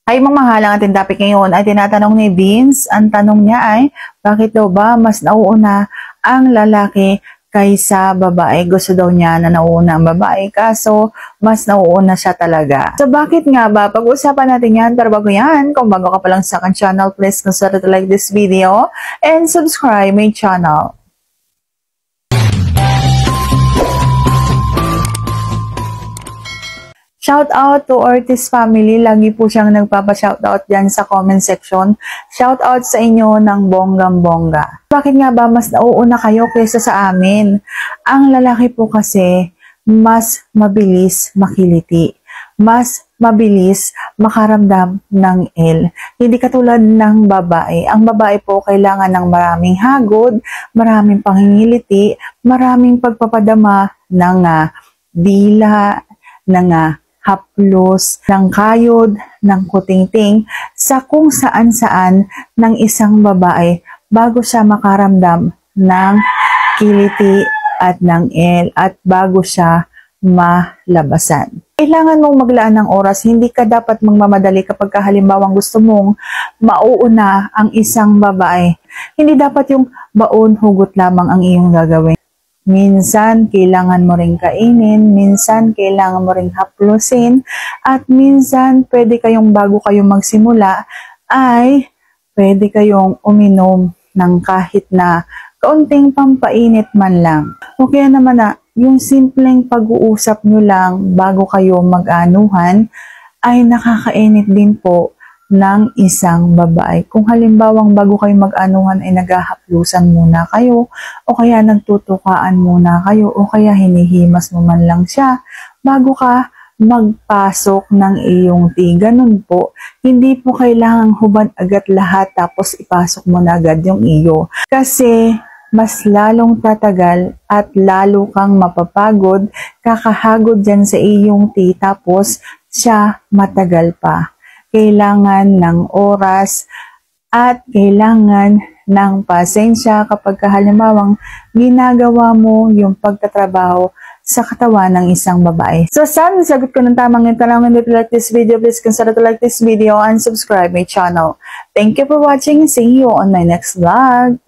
Ay mamahalang ating topic ngayon ay tinatanong ni Vince. Ang tanong niya ay, bakit daw ba mas nauuna ang lalaki kaysa babae? Gusto daw niya na nauuna ang babae, kaso mas nauuna siya talaga. So bakit nga ba? Pag-usapan natin yan. Pero bago yan, kung bago ka pa lang sa akin channel, please consider to like this video and subscribe my channel. Shout out to Ortiz family. Lagi po siyang nagpapa-shoutout dyan sa comment section. Shout out sa inyo ng bonggang-bongga. Bakit nga ba mas nauuna kayo kaysa sa amin? Ang lalaki po kasi mas mabilis makiliti. Mas mabilis makaramdam ng L. Hindi katulad ng babae. Ang babae po kailangan ng maraming hagod, maraming pangingiliti, maraming pagpapadama ng dila, ng haplos, ng kayod, ng kutingting, sa kung saan-saan ng isang babae bago siya makaramdam ng kiliti at ng L at bago siya malabasan. Kailangan mong maglaan ng oras, hindi ka dapat magmamadali kapag halimbawang gusto mong mauuna ang isang babae. Hindi dapat yung baon hugot lamang ang iyong gagawin. Minsan, kailangan mo ring kainin, minsan, kailangan mo ring haplusin, at minsan, pwede kayong bago kayong magsimula, ay pwede kayong uminom ng kahit na kaunting pampainit man lang. O kaya naman yung simpleng pag-uusap nyo lang bago kayo mag-anuhan, ay nakakainit din po ng isang babae. Kung halimbawang bago kayo mag-anuhan ay naghahaplusan muna kayo, o kaya nagtutukaan muna kayo, o kaya hinihimas mo man lang siya bago ka magpasok ng iyong tea. Ganun po. Hindi po kailangang hubad agad lahat tapos ipasok mo na agad yung iyo. Kasi mas lalong tatagal at lalo kang mapapagod, kakahagod dyan sa iyong tea tapos siya matagal pa. Kailangan ng oras at kailangan ng pasensya kapag halimbawang ginagawa mo yung pagtatrabaho sa katawan ng isang babae. So sana sagot ko ng tamang yung tanong. If you like this video, please consider to like this video and subscribe my channel. Thank you for watching and see you on my next vlog.